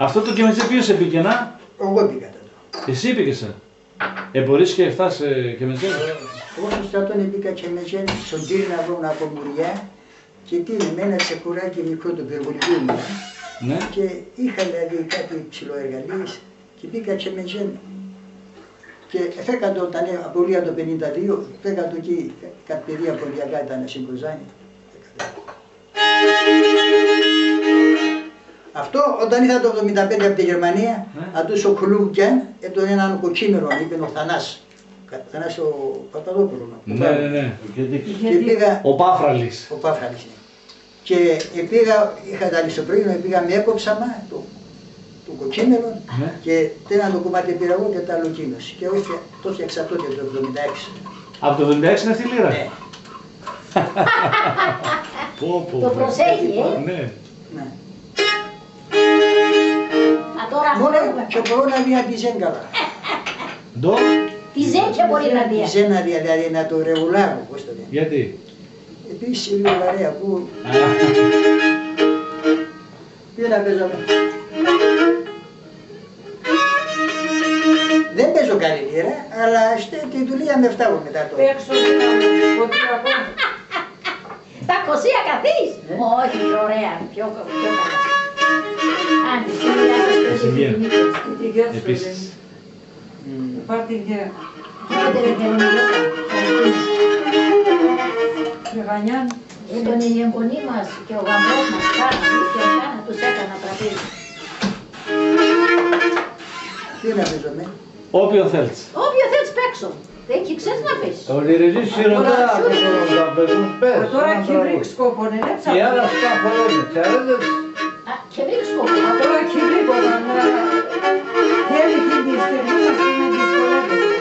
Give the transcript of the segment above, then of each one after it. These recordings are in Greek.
Αυτό το κεμετζέ ποιος σε πήγε να? Εγώ πήγα τότε. Εσύ πήγες. Μπορείς και φτάς κεμετζέ. Όσο στρατών πήγα κεμετζέ, στον Τύρναβο από Μουριά και πήγε με ένα τσεκουράκι μικρό του πυργολικού μου. Ναι. Και είχα δηλαδή κάτι ψηλοεργαλείες και πήγα κεμετζέ. Και φέκα το όταν απολύα το 52, φέκα το εκεί, κάτι παιδιά πολιακά ήταν στην Κοζάνη. Αυτό όταν ήρθα το 1975 από τη Γερμανία, αντούς ο Κλούγκιαν, τον έναν κοτσίμερο, είπε ο Θανάς. Θανάς ο Παπαδόπουλο. Ναι. Και πήγα, ο Πάφραλης. Ο Πάφραλης, ναι. Και πήγα, είχα τα λισοπρίνο, πήγα με έκοψαμα το κοτσίμερο και ένα το κομμάτι πήρα εγώ και τα άλλο εκείνος. Και όχι, το έφτιαξα τότε το 1976. Από το 1976 είναι αυτή η λίρα. Ναι. Το προσέχει, Ναι. Μόνο και μπορώ να δει τη ζέν καλά. Τη ζέν και μπορεί να δει. Τη ζέν να δει, δηλαδή να το ρεγουλάρω, πώς το λένε. Γιατί? Επίσης είναι λίγο βαρέα που... Τι να παίζω με. Δεν παίζω καλή λίρα, αλλά τη δουλειά με φτάω μετά το. Παίξω Τα κοσία καθείς. Όχι, ωραία, πιο καλά. Αν τη Επίσης. Επίσης. Πάρτε γέρα. Ρεγανιάν. Ήταν οι εγγονοί μας και ο γαμπρός μας κάνα, τους έκανα τραπέζι. Τι να παίζω με. Όποιον θέλεις. Όποιο θέλεις παίξω. Εκεί ξέρεις να παίξεις. Ο Λυριζής σιρωτά από τον παίζουν πες. Τώρα κυβρίκ σκόπον, είναι Και ψάχνω. άλλα αυτά φορώνουν, ξέρετε. Και βρήκα σκοπό. Τώρα κυβρίκ όταν θέλει την στιγμή να είναι δυσκολεύεται.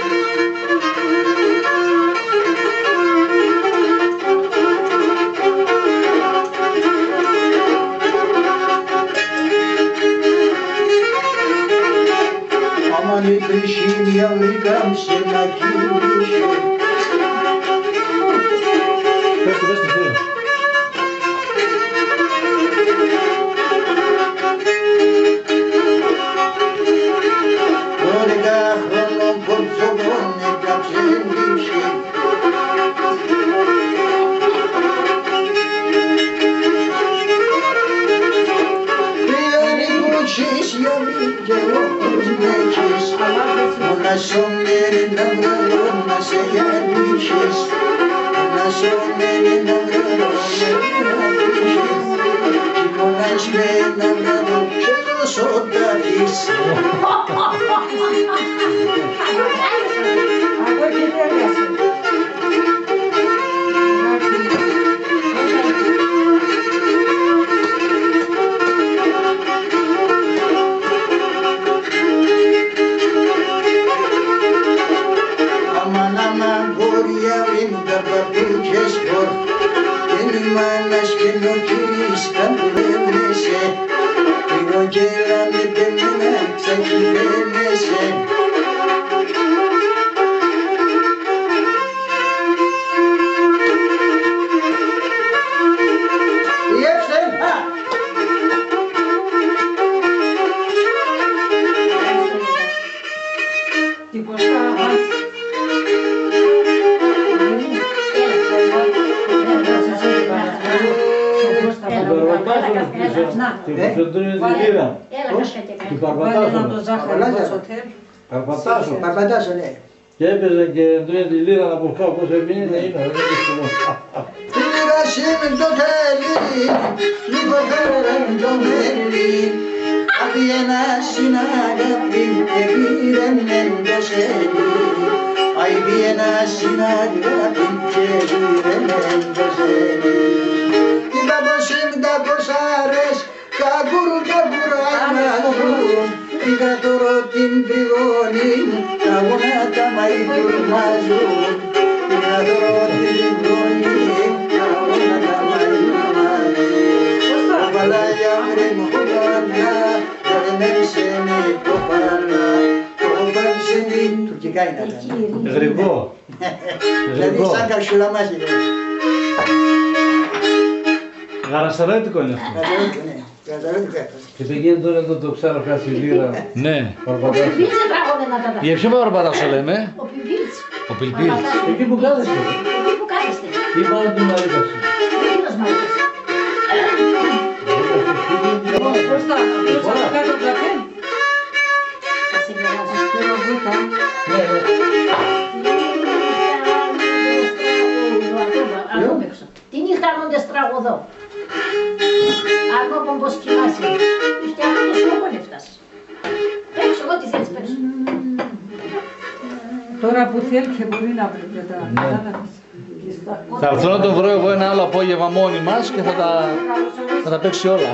Aman öpüşüm yavrum sana gülüşüm. Πες το φίλο. Orada χρόνο πορτσοβόν έκαψε λύση. Πιάνει κούτσις yavrum και όπως μέχεις. Ona son verin davranın nasıl gelmişiz. Ona son verin davranın Kim ona içmeyin davranın şöyle sohbetiz. Από εκεί τέλειασε. Aman aman koruyalim da papuçes spor. Benim aşkın o ki İstanbul evrese. Bir o gelami demine sanki demese. Yepsen ha! Τυπωστά, Την Κωνσταντίνη τη Λύρα. Την βάλε ένα το Παρπατάσονα. ζάχαρη Καλά, στο σωτέρ. Παρπατάσονα. Παρπατάσω, ναι. Και έπαιζε και Αντρέα τη Λύρα από κάπου πώς έμεινε να είναι. Δεν είναι Πήρασαν το τέλει, λίγο φέραν το μέλι. Απ' ένα συνάγαπη και πήραν το σέλι. Απ' ένα συνάγαπη και πήραν το σέλι. Την παποσύμ τα κοσάρες, κακούρου καμπουράμαζουν. Πήγα τώρα την τριγώνη, τα γονάτα μαϊτουρμάζουν. Πήγα τώρα την τριγώνη, τα γονάτα μαϊτουρμάζουν. Ο παλάγια βρεν χωβάλα, δερμένσε με το παλά. Το πάμψε με, τουρκικά είναι αυτά. Γρηγό. Δηλαδή σαν καρσουλαμάζι. Γαρασταρέτικο είναι αυτό. Ναι. Καταλαβαίνετε τι έφτασε. Και πηγαίνει τώρα εδώ το ξέρω κάτι λίρα. Ναι. Ο Πιμπίλης τραγώδε να τα Για ποιο παραπατά σου λέμε. Ο Πιμπίλης. Ο Πιλπίλης. Εκεί που κάθεστε. Εκεί που κάθεστε. Ή πάνω του Μαρίτα σου. Εκείνος Μαρίτας. Πώς θα κάνω πλακέ. Θα σε γελάσω. Θέλω βούτα. Ναι, ναι. Αυτό παίξω. Τη νύχτα αρμόντες τραγωδό. Αρμόπον πως κοιμάσαι. Και αυτό το σκοπό έφτασε. Παίξω εγώ τι θέλεις παίξω. Τώρα που θέλει και μπορεί να βρει και τα Ναι. κατάλαβες. Θα έρθω να το βρω εγώ ένα άλλο απόγευμα μόνοι μας και θα τα παίξει όλα.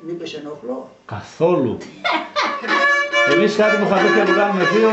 Μήπως ενοχλώ. Καθόλου. Εμείς κάτι που θα δείτε που κάνουμε δύο.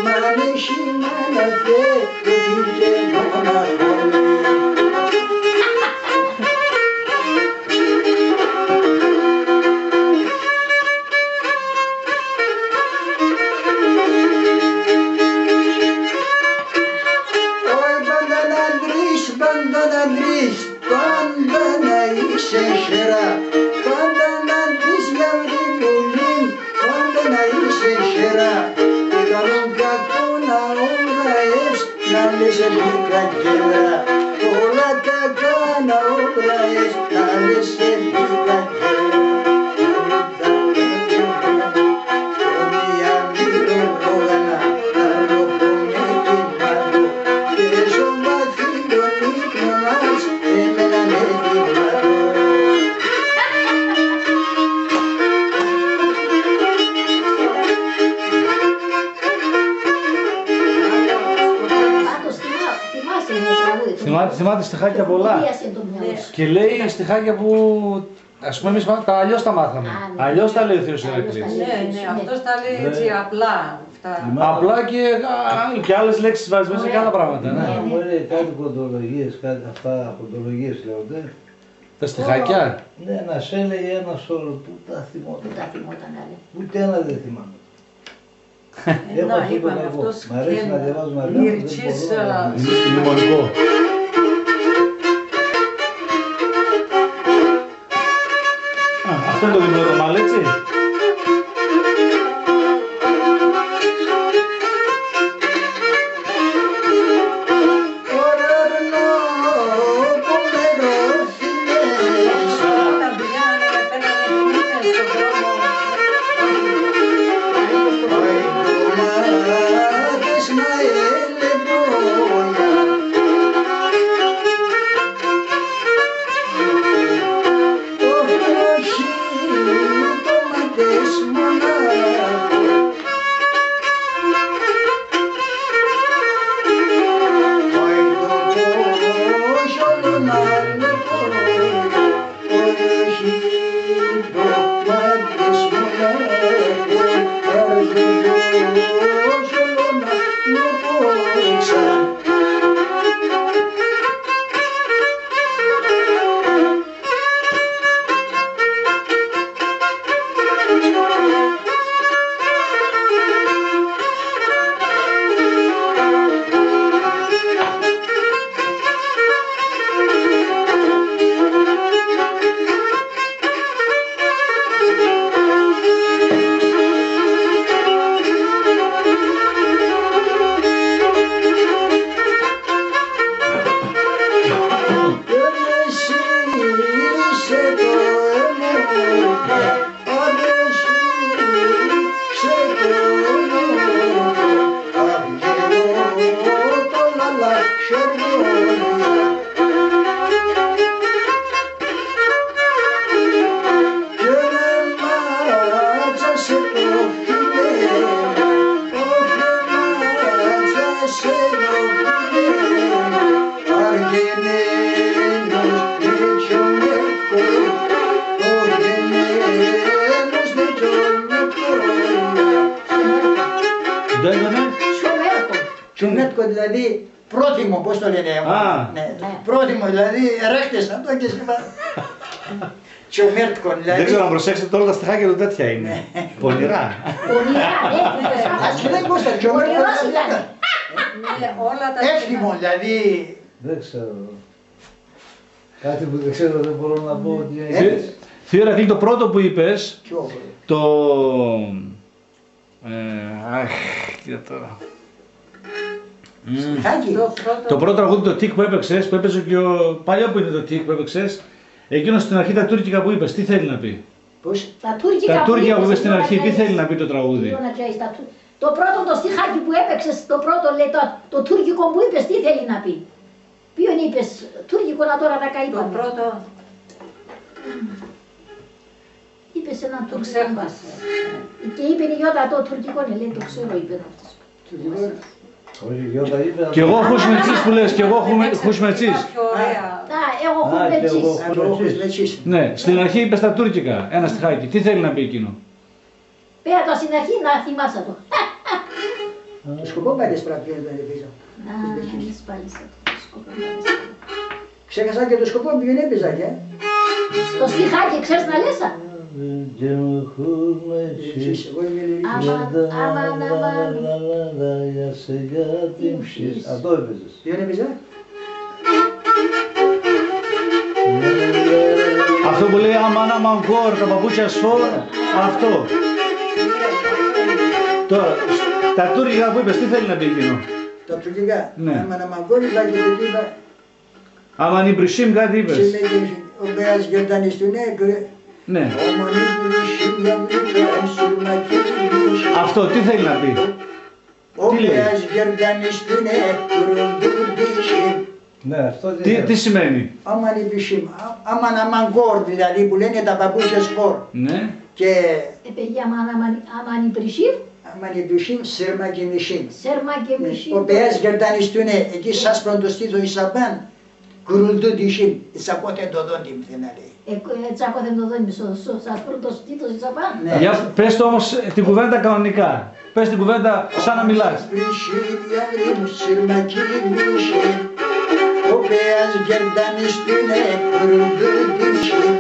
Money, she might have άλλες μπήκα κέντρα, όλα τα κάνα όπλαες, άλλες μπήκα κέντρα. Θυμάται στιχάκια πολλά. Και λέει στιχάκια που ας πούμε εμείς τα αλλιώς τα μάθαμε. Αλλιώς τα λέει ο Θείος Ηρακλής. Ναι, αυτός τα λέει έτσι απλά. Απλά και άλλες λέξεις βάζει μέσα και άλλα πράγματα. Μου λέει κάτι κοντολογίες, κάτι αυτά κοντολογίες λέγονται. Τα στιχάκια. Ναι, να σε έλεγε ένα σώρο που τα θυμόταν. Ούτε ένα δεν θυμάμαι. Έχω αυτό το κακό. Μ' αρέσει να διαβάζω να λέω, δεν μπορώ να Μνημονικό. Αυτό είναι το δημιουργωμάλ, έτσι. Σιωμέτκο δηλαδή πρότιμο, πώς το λένε. Ναι, πρότιμο δηλαδή ρέχτες αυτό και σήμερα. Σιωμέτκο δηλαδή. Δεν ξέρω αν προσέξετε όλα τα στιχάκια του τέτοια είναι. Πονηρά. Δεν κόστα σιωμέτκο. Όλα τα Εύθυμο δηλαδή. Δεν ξέρω. Κάτι που δεν ξέρω, δεν μπορώ να πω ότι είναι. Θείο Ηρακλή, το πρώτο που είπες, το... Αχ, κοίτα τώρα. Το πρώτο τραγούδι, το τικ που έπαιξες, που έπαιζε και ο... Παλιό που είναι το τικ που έπαιξες, εκείνο στην αρχή τα τουρκικά που είπες, τι θέλει να πει? Πώς? Τα τουρκικά που είπες στην αρχή, τι θέλει να πει το τραγούδι? Το πρώτο το στιχάκι που έπαιξες, το πρώτο λέει, το τουρκικό που είπες, τι θέλει να πει? Ποιον είπες, τουρκικό να τώρα τα καεί. Το πρώτο. Είπες έναν Το τουρκικό. ξέχασα. Και είπε η Γιώτα το τουρκικό, λέει, το ξέρω, είπε αυτός. Όχι, Γιώτα είπε. Κι εγώ χουσμετσίς που λες, κι εγώ χουσμετσίς. Εγώ χουσμετσίς. Ναι, στην αρχή είπες τα τουρκικά, ένα στιχάκι. Τι θέλει να πει εκείνο? Πέρα το στην αρχή να θυμάσαι το. Το σκοπό πάλι σπραπτή δεν έπαιζα. Ξέχασα και το σκοπό ποιον έπαιζα και. Το στιχάκι ξέρεις να λες? Αυτό έπαιζες. Ποιον έπαιζα? Αυτό που λέει αμάν αμάν κόρ, τα παπούτσια σφόρ, αυτό. Τώρα, τα τουρκικά που είπες, τι θέλει να πει εκείνο? τα τουρκικά. Ναι. Άμα να μαγκώνει, βάζει το τύπα. Άμα είναι Μπρισίμ κάτι είπες. Ο Μπέας Γερντάνης του Ναι. Αυτό τι θέλει να πει. Ο Μπέας Γερντάνης του Ναι, αυτό Τι σημαίνει. Άμα είναι πισίμ, άμα να μαγκόρ δηλαδή που λένε τα παππούσια σπορ. Ναι. Και Παιδιά, άμα είναι πρισίμ, άμα είναι πισίμ, σέρμα και μισίμ. σέρμα και μισίμ. Ο Μπέας Γερντάνης του εκεί σας πρωτοστήτω Ισαμπάν, κουρουλτού τισίμ, εισακότε το δόντι μου θέλει να λέει. Τσάκωθεν το δόντι σας πρωτοστήτως Ισαμπάν. Ναι. Για πες το όμως την κουβέντα κανονικά. Πες την κουβέντα σαν να μιλάς. Ο Μπέας Γερντάνης του κουρουλτού τισίμ.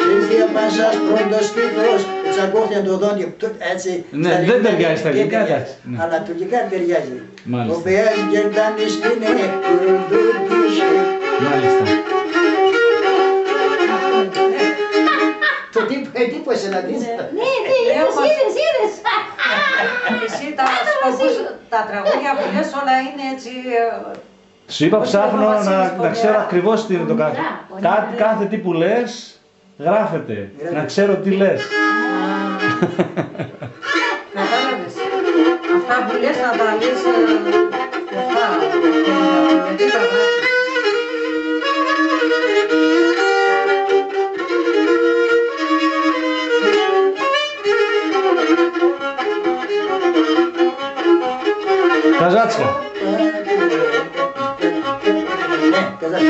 Και διαπάσας πρωτοστήτως, τσακώθεν το δόντι, έτσι. Ναι, δεν ταιριάζει στα ελληνικά, εντάξει. Αλλά τουρκικά ταιριάζει. Μάλιστα. Ο Μπέας Γερντάνης του κουρουλτού τισίμ. Μάλιστα. Το τύπωσε να δεις. Ναι, είδες. Εσύ τα τραγούδια που λες όλα είναι έτσι. Σου είπα ψάχνω να ξέρω ακριβώς τι είναι το κάθε. Κάθε τι που λες γράφεται. Να ξέρω τι λες. Κατάλαβες. Αυτά που λες να τα λες αυτά. Γιατί τα γράφεις. Καζάτσια. Ναι, καζάκι.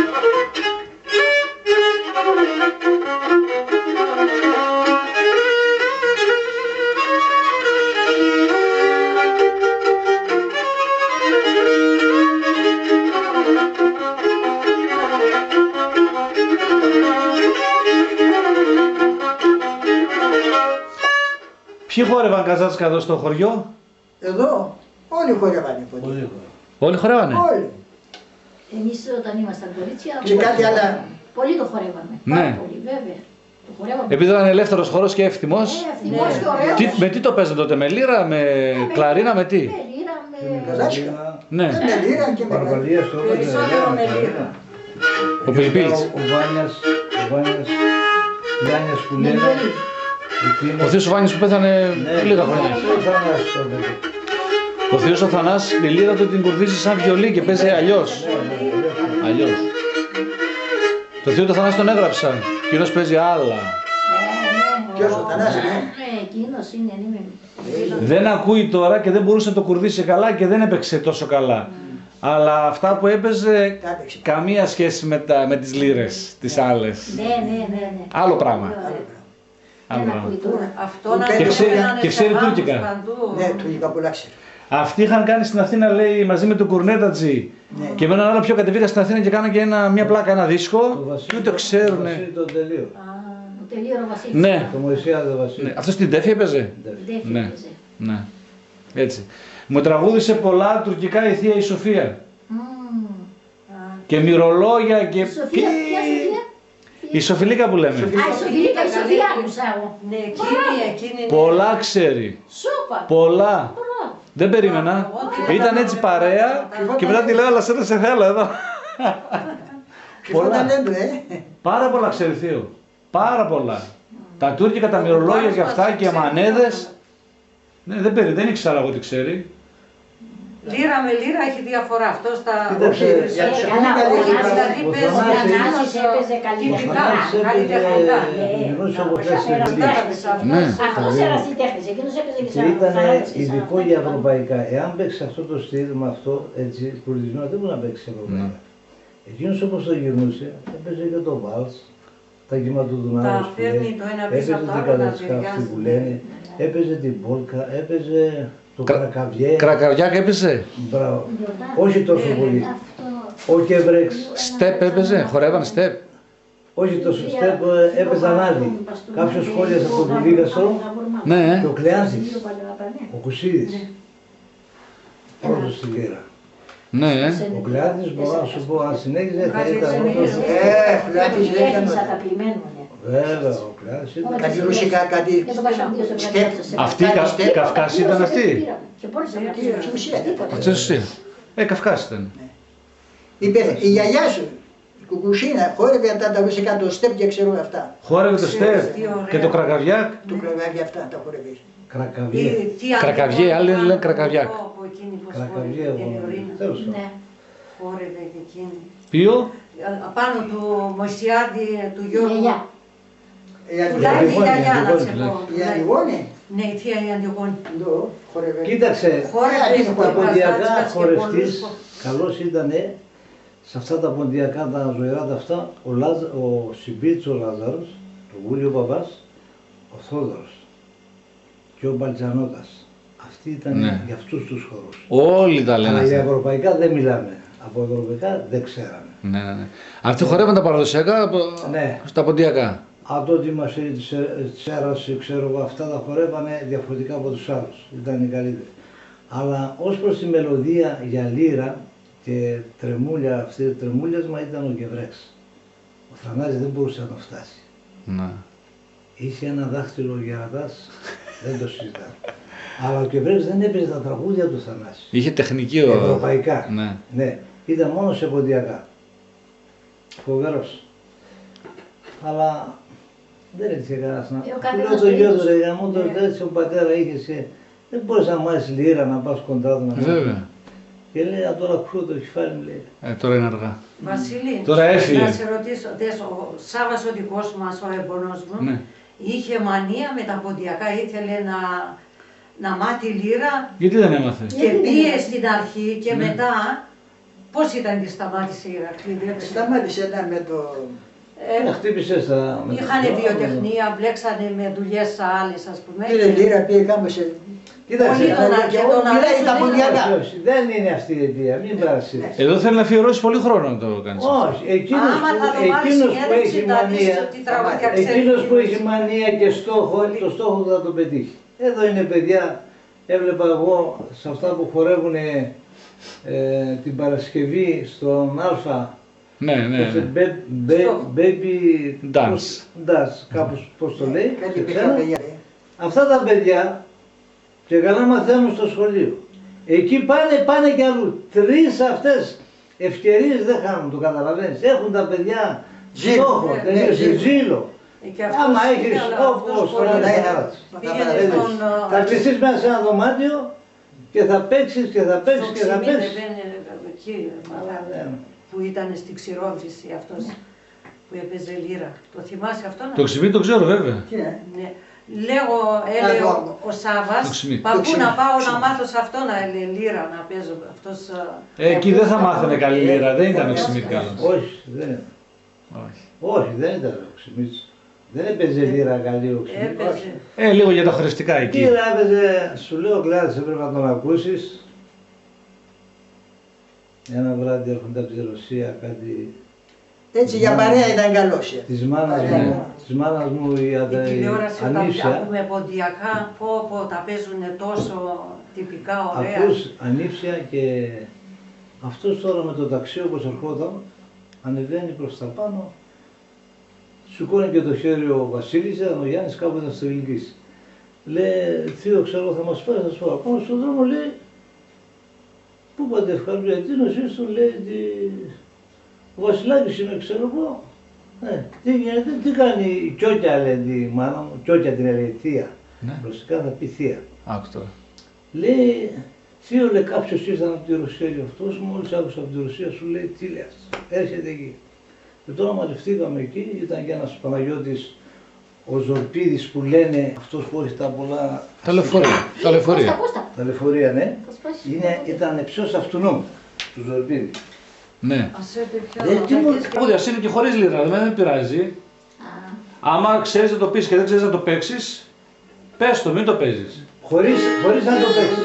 Ποιοι χόρευαν καζάτσικα εδώ στο χωριό. Εδώ όλοι χορεύανε ποτέ. Όλοι χορεύανε. Όλοι. Εμείς όταν ήμασταν κορίτσια, Και κάτι άλλο. πολύ το χορεύαμε. Ναι. Πάρα πολύ, βέβαια. Το χορεύαμε. Επειδή ήταν ελεύθερος χώρος και εύθυμος. Ευθυμός και ωραίος. Με τι το παίζατε τότε, με λύρα, με κλαρίνα, με τι. Με λύρα, με... Καζάτσικα. Ναι. Με λύρα και με Παρβαλία στο Περισσότερο με λύρα. Ο Πιλιπίλης. Ο Βάνιας που με λένε. βιολί. Ο θείος ο Βάνης που πέθανε λίγα χρόνια. Ο θείος ο Θανάς τη λύρα του την κουρδίζει σαν βιολί και παίζει αλλιώς. Αλλιώς. Το θείο του Θανάση τον έγραψαν. Εκείνος παίζει άλλα. Ποιος ο Θανάσης, ναι. Εκείνος είναι, είμαι. Δεν ακούει τώρα και δεν μπορούσε να το κουρδίσει καλά και δεν έπαιξε τόσο καλά. Αλλά αυτά που έπαιζε καμία σχέση με τις λύρες, τις άλλες. Ναι. Άλλο πράγμα. Άλλο Δεν πράγμα. ακούει τώρα. Αυτό να Και ξέρει τουρκικά. Ναι, τουρκικά πολλά ξέρει. Αυτοί είχαν κάνει στην Αθήνα, λέει, μαζί με τον Κουρνέτατζη Ναι. και με έναν άλλο πιο κατεβήκα στην Αθήνα και κάναν και μια πλάκα, ένα δίσκο και ούτε ξέρουνε. Το τελείω. Ο τελείωρο Βασίλης. Ναι, Το Μωυσιάδε Βασίλη. ναι. Αυτός την τέφη έπαιζε. Δεν Ναι. φύγεζε. Ναι, έτσι. Μου τραγούδισε πολλά τουρκικά η θεία η Σοφία. Και μυρολόγια και... Η Σοφία, ποια Σοφία? Η Σοφιλίκα που λέμε. Α, η Σοφιλίκα, η Σοφία άκουσα εγώ. Ναι, εκείνη. Πολλά ξέρει. Σούπα. Πολλά. Μπράβο. Δεν περίμενα. Ήταν έτσι παρέα και μετά τη λέω, αλλά σε θέλω εδώ. Κρυφόταν έντου, Πάρα πολλά ξέρει θείο. Πάρα πολλά. Τα τουρκικά, τα μυρολόγια και αυτά και μανέδες. Ναι, δεν ήξερα εγώ τι ξέρει. Λύρα με λύρα έχει διαφορά. Αυτό στα. Όχι, για τους Καλά, Αθηνικαλείς όχι, είπα. δηλαδή Ο παίζει Θανάσης Θανάσης έπαιζε καλλιτεχνικά. καλλιτεχνικά. Μιλούσε από χθες στην Ναι. Αυτός ερασιτέχνης, εκείνος έπαιζε και Και ήταν Θανάσης. ειδικό για ευρωπαϊκά. Εάν παίξει αυτό το στυλ με αυτό έτσι κουρδισμένο, δεν μπορεί να παίξει ευρωπαϊκά. Εκείνος όπως το γυρνούσε, έπαιζε και το βάλς, τα κύματα του Δουνάβους που φέρνει λέει, το ένα πίσω έπαιζε από το την άλλο, να κατατσικά αυτή ταιριάζει. που λένε, έπαιζε την πόλκα, έπαιζε το κρακαβιέ. Κρακαβιάκ έπαιζε. Μπράβο. Όχι τόσο πολύ. Αυτό. Ο Κεμπρέξ. Στεπ έπαιζε. Χορεύαν στεπ. Όχι τόσο στέπ, έπαιζαν άλλοι. Κάποιος σχόλιασε από τον Πουλίγαστρο Ναι. και ο Κλεάνθης, ο Κουσίδης. Πρώτος στη λύρα. Ναι. Ο Κλεάνθης μπορώ να σου πω, αν συνέχιζε θα ήταν πρώτος. Φλάτης δεν ήταν. Τέχνης αγαπημένο, ναι. Βέβαια, ο Κλεάνθης ήταν. Κάτι ρουσικά, κάτι Και το βάζαμε δύο στο στεπ. βράδυ. Αυτή η Καυκάσοι ήταν αυτή. Και πόρεσα να πήραμε. Ουσία. Αυτό εσύ. Καυκάς ήταν. Είπε η γιαγιά σου, η Κουκουσίνα, χόρευε τα ταμπούσε κάτω στέπ και ξέρω αυτά. Χόρευε το στέπ και το κρακαβιάκ. Το κρακαβιάκ αυτά τα χόρευε. Κρακαβιέ, άλλοι λένε κρακαβιάκ. Κρακαβιέ, τέλος πάντων. Χόρευε και εκείνη. Ποιο? Απάνω του Μωσιάδη, του Γιώργου. Η γιαγιά να σε πω. Η Αντιγόνη. Ναι, η θεία η Αντιγόνη. Κοίταξε, τα ποντιακά χορευτής, καλός ήτανε σε αυτά τα ποντιακά τα ζωηρά τα αυτά, ο Συμπίτσος ο Λάζαρος, ο Γούλιο Παπάς, ο Θόδωρος και ο Μπαλτζανότας. Αυτοί ήταν για αυτούς τους χορούς. Όλοι τα λένε. Αλλά για ευρωπαϊκά δεν μιλάμε. Από ευρωπαϊκά δεν ξέραμε. Ναι. Αυτοί χορεύαν τα παραδοσιακά στα ποντιακά. Αν το ότι μας τσέρασε, ξέρω εγώ, αυτά τα χορεύανε διαφορετικά από τους άλλους. Ήταν οι καλύτεροι. Αλλά ως προς τη μελωδία για λύρα και τρεμούλια, αυτή η τρεμούλιασμα ήταν ο Γεβρέξ. Ο Θανάσης δεν μπορούσε να το φτάσει. Ναι. Είχε ένα δάχτυλο γερατάς, δεν το συζητάμε. Αλλά ο Γεβρέξ δεν έπαιζε τα τραγούδια του Θανάση. Είχε τεχνική ευρωπαϊκά. Ναι. Ήταν μόνο σε ποντιακά. Φοβερός. Αλλά δεν έτυχε κανένας να... Του λέω το γιο του, ρε γαμώ, το έτσι ο πατέρα είχε, δεν μπορείς να μάθεις λύρα να πας κοντά του. Βέβαια. Και λέει, τώρα ακούω το κεφάλι μου, λέει. Τώρα είναι αργά. Βασίλη, τώρα έφυγε. Να σε ρωτήσω, ο Σάββας ο δικός μας, ο εμπονός μου, είχε μανία με τα ποντιακά, ήθελε να μάθει λύρα. Γιατί δεν έμαθε? Και πήγε στην αρχή και μετά, πώς ήταν και σταμάτησε η αρχή? Σταμάτησε με το... Χτύπησε στα... Είχανε βιοτεχνία, μπλέξανε με δουλειές άλλες, ας πούμε. Πήρε λύρα, πήγε κάμωσε. Κοίταξε, μιλάει τα ποντιακά. Δεν είναι αυτή η αιτία, μην πράσινεις. Εδώ θέλει να αφιερώσει πολύ χρόνο να το κάνεις. Όχι, εκείνος που έχει μανία και στόχο, το στόχο θα το πετύχει. Εδώ είναι παιδιά, έβλεπα εγώ σε αυτά που χορεύουν την Παρασκευή στον Α. Ναι. Baby dance, κάπως πώς το λέει. Αυτά τα παιδιά και καλά μαθαίνουν στο σχολείο. Εκεί πάνε και αλλού. Τρεις αυτές ευκαιρίες δεν χάνουν, το καταλαβαίνεις. Έχουν τα παιδιά στόχο, ζήλο. Άμα έχεις όπως θα κλειστείς μέσα σε ένα δωμάτιο και θα παίξεις και θα παίξεις και θα παίξεις. Που ήταν στην Ξηρόβηση αυτός που έπαιζε λύρα. Το θυμάσαι αυτό? Το Ξημί το ξέρω βέβαια. Ναι. Έλεγε ο Σάββας, παππού να πάω να μάθω σε αυτό να λύρα να παίζω αυτός. Εκεί δεν θα μάθαινε καλή λύρα, δεν ήταν ο Ξημίτ καλός. Όχι, δεν ήταν. Όχι, δεν ήταν ο Ξημίτ. Δεν έπαιζε λύρα καλή ο Ξημίτ. Λίγο για τα χορευτικά εκεί. Λύρα έπαιζε, σου λέω Κλάδης, έπρεπε να τον ακούσεις. Ένα βράδυ έρχονται από τη Ρωσία κάτι... Έτσι για παρέα ήταν καλός. Της μάνας μου η τηλεόραση Ανήψια. Όταν ακούμε ποντιακά, πω τα παίζουνε τόσο τυπικά ωραία. Ακούς Ανήψια και αυτός τώρα με το ταξί όπως ερχόταν, ανεβαίνει προς τα πάνω, σηκώνει και το χέρι ο Βασίλης, ο Γιάννης κάπου ήταν στο Ηλικής. Λέει, θείο ξέρω θα μας πάει, θα σου πω. Ακόμα στον δρόμο λέει, πού πάτε ευχαριστώ, τι νοσείς του λέει, ο Βασιλάκης είναι, ξέρω εγώ. Τι γίνεται, τι κάνει η Κιόκια, λέει τη μάνα μου, Κιόκια την έλεγε θεία. Ρωσικά θα πει θεία. Άκου τώρα. Λέει, θείο, λέει κάποιος ήρθαν από τη Ρωσία και αυτός μόλις άκουσα από τη Ρωσία σου λέει, τι λέει αυτός, έρχεται εκεί. Και τώρα μαζευτήκαμε εκεί, ήταν και ένας Παναγιώτης, ο Ζορπίδης που λένε, αυτός που έχει τα πολλά... Τα λεωφορεία. Τα λεωφορεία, ναι. Ήταν ψιος αυτού νόμου, του Ζορπίδη. Ναι. Ας είναι και χωρίς λίρα, δεν πειράζει. Άμα ξέρεις να το πεις και δεν ξέρεις να το παίξεις, πες το, μην το παίζεις. Χωρίς να το παίξεις.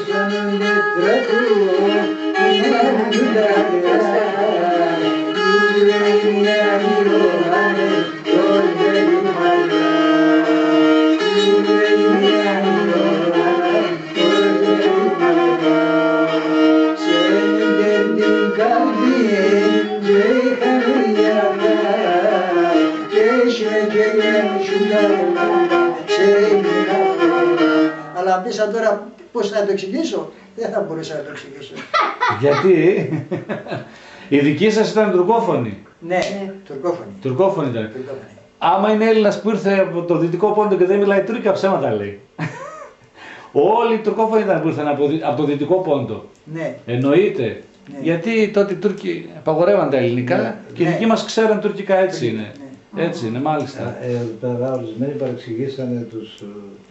Αλλά να πεις τώρα πώς θα το εξηγήσω, δεν θα μπορούσα να το εξηγήσω. Γιατί η δική σας ήταν τουρκόφωνη. Ναι, τουρκόφωνη. Τουρκόφωνη ήταν. Τουρκόφωνη. Άμα είναι Έλληνας που ήρθε από το Δυτικό Πόντο και δεν μιλάει τουρκικά, ψέματα λέει. Όλοι οι τουρκόφωνοι ήταν που ήρθαν από το Δυτικό Πόντο. Ναι. Εννοείται. Ναι. Γιατί τότε οι Τούρκοι απαγορεύαν τα ελληνικά Ναι. και οι Ναι. δικοί μας ξέραν τουρκικά, έτσι Ναι. είναι. Ναι. Έτσι είναι, μάλιστα. Τώρα ορισμένοι παρεξηγήσανε τους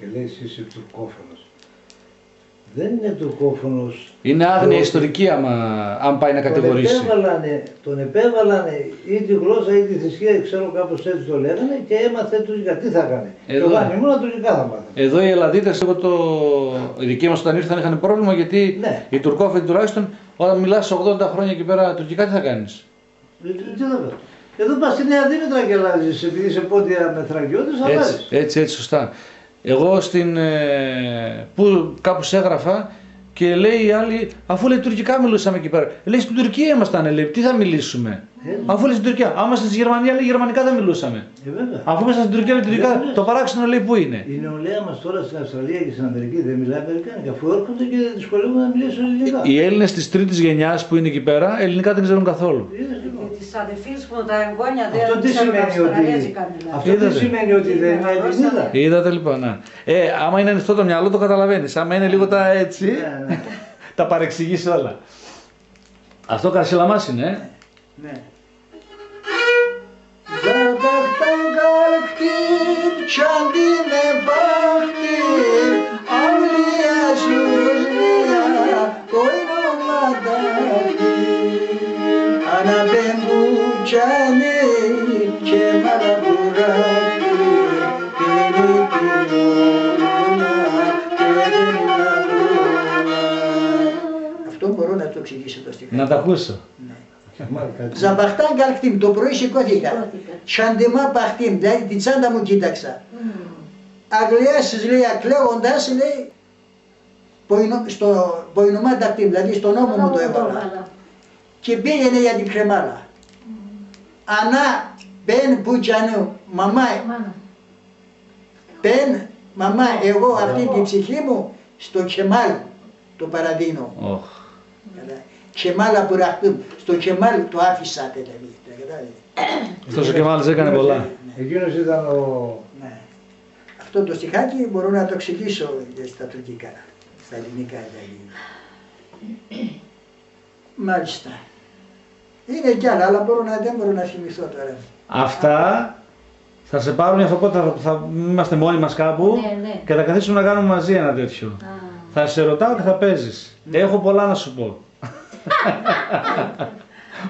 και λέει εσύ είσαι τουρκόφωνος. Δεν είναι τουρκόφωνος. Είναι άγνοια ιστορική αν πάει να κατηγορήσει. Τον επέβαλανε ή τη γλώσσα ή τη θρησκεία, ξέρω κάπως έτσι το λέγανε και έμαθε τουρκικά. Τι θα έκανε. Εδώ. Και αν ήμουν τουρκικά θα μάθανε. Εδώ οι Ελλαδίτες, οι δικοί μας όταν ήρθαν είχαν πρόβλημα γιατί Ναι. οι Τουρκόφωνοι τουλάχιστον όταν μιλάς 80 χρόνια εκεί πέρα τουρκικά τι θα κάνεις. Τι θα κάνω. Εδώ πας στη Νέα Δήμητρα και αλλάζεις, επειδή είσαι πόντια με Θρακιώτες, αλλάζεις. Έτσι, σωστά. Εγώ που κάπου σε έγραφα και λέει οι άλλοι, αφού λέει τουρκικά μιλούσαμε εκεί πέρα. Λέει στην Τουρκία ήμασταν, λέει, τι θα μιλήσουμε. Αφού λέει στην Τουρκία, άμα στη Γερμανία λέει γερμανικά δεν μιλούσαμε. Βέβαια. Αφού μέσα στην Τουρκία λέει τουρκικά, το παράξενο λέει πού είναι. Η νεολαία μας τώρα στην Αυστραλία και στην Αμερική δεν μιλάει αμερικάνικα, αφού έρχονται και δυσκολεύονται να μιλήσουν ελληνικά. Οι Έλληνες της τρίτης γενιάς που είναι εκεί πέρα, ελληνικά δεν ξέρουν καθόλου. Της αδερφής μου τα εγγόνια Αυτό δεν τι ξέρουν σημαίνει ότι, αυστραλέζικα μιλάνε. αυτό τι σημαίνει ότι δεν είναι Ελληνίδα. Είδατε λοιπόν, να. Άμα είναι ανοιχτό το μυαλό το καταλαβαίνεις, άμα είναι λίγο τα έτσι, Ναι. τα παρεξηγείς όλα. Αυτό Καρσιλαμάς είναι, Ναι. Zadaktan kalktim, çandime baktım, Avliya Zülriya koynuma taktım. Ana ben bu canı kemala bıraktım, beni bir yoluna kedimle bulma. Αυτό μπορώ να το εξηγήσω το στιχάκι. να τα ακούσω. Ζαμπαχτάν καλκτήμ, το πρωί σηκώθηκα. Τσαντεμά παχτήμ, δηλαδή την τσάντα μου κοίταξα. Αγλιάσεις λέει, κλαίγοντας λέει, στο ποινομά τακτήμ, δηλαδή στον ώμο μου το έβαλα. Και πήγαινε για την κρεμάλα. Ανά, πεν που τζανού, μαμά, πεν, μαμά, εγώ αυτή την ψυχή μου στο Κεμάλ το παραδίνω. Κεμάλ αποραχτούμ, στο Κεμάλ το άφησα δηλαδή. Αυτός ο Κεμάλης έκανε πολλά. Εκείνος ήταν ο... Ναι. Αυτό το στιχάκι μπορώ να το εξηγήσω στα τουρκικά, στα ελληνικά δηλαδή. Μάλιστα. Είναι κι άλλα, αλλά δεν μπορώ να θυμηθώ τώρα. Αυτά θα σε πάρουν αυτό πότε θα είμαστε μόνοι μας κάπου Ναι. και θα καθίσουμε να κάνουμε μαζί ένα τέτοιο. Θα σε ρωτάω και θα παίζεις. Έχω πολλά να σου πω.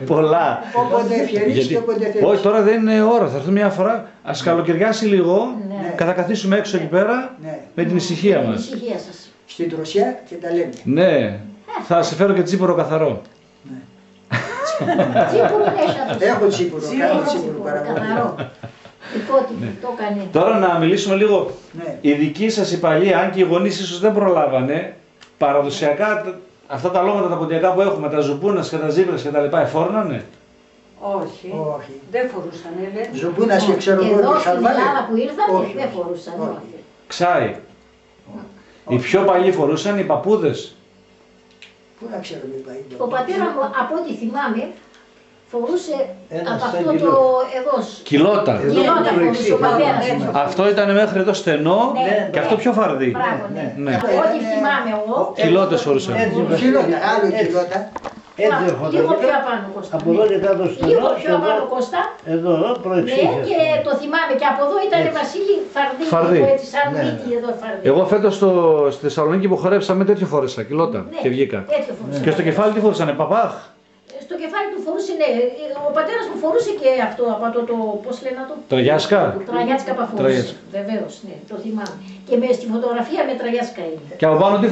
Πολλά. Όποτε ευκαιρείς και όποτε θέλεις. Όχι, τώρα δεν είναι ώρα. Θα έρθω μια φορά. Ας καλοκαιριάσει λίγο Ναι. και θα καθίσουμε έξω εκεί πέρα Ναι. με την ησυχία Την μας. ησυχία σας. Στην Τροσιά και τα λέμε. Ναι. Θα σε φέρω και τσίπουρο καθαρό. Τσίπουρο έχετε. Έχω τσίπουρο, κάνω τσίπουρο Καθαρό. παραγωγή. Δικό του, το κάνει. Τώρα να μιλήσουμε λίγο. Ναι. Οι δικοί σας οι παλιοί, αν και οι γονείς ίσως δεν προλάβανε, παραδοσιακά αυτά τα λόγματα τα ποντιακά που έχουμε, τα ζουπούνας και τα ζύμπρας και τα λοιπά, εφόρνανε. Όχι, Όχι. δεν φορούσαν, λένε. Ζουμπούνας και ξέρω εγώ Εδώ και στην χαλβάλε. Ελλάδα που ήρθατε Όχι, δεν όχι, φορούσαν. όχι. όχι. Ξάι. Οι πιο παλιοί φορούσαν, οι παππούδες. Πού να ξέρω μη πάει. Ο πατέρα μου, από ό,τι θυμάμαι, φορούσε Ένα από σαν αυτό το κιλότ. εδώ. Κιλότα. Κιλότα φορούσε ο πατέρας μου. Αυτό ήταν μέχρι εδώ στενό Ναι, και αυτό πιο φαρδί. Μπράβο, ναι. Ναι. Από ό,τι θυμάμαι εγώ, Κιλότες φορούσαν. Κιλότα, άλλο κιλότα. Έτσι λίγο έρχονταν. πιο απάνω Κώστα. Από εδώ και κάτω στενό. Λίγο πιο εδώ- απάνω Κώστα. Εδώ Ναι, προεξήγησε. και το θυμάμαι και από εδώ ήταν Βασίλη φαρδί, Φαρδί. λίγο έτσι σαν Ναι, μύτη εδώ φαρδί. Εγώ φέτος στη Θεσσαλονίκη που χορέψαμε τέτοιο φόρεσα, κιλότα Ναι, και βγήκα. τέτοιο φορούσε. Και στο κεφάλι τι φορούσανε, παπάχ. Στο κεφάλι του φορούσε, ναι. Ο πατέρας μου φορούσε και αυτό από το πώς λένε το. Τραγιάσκα. Τραγιάτσκα παφορούσε. Τραγιάσκα. Βεβαίως, ναι, το θυμάμαι. Και στη φωτογραφία με τραγιάσκα είναι. Και από πάνω τι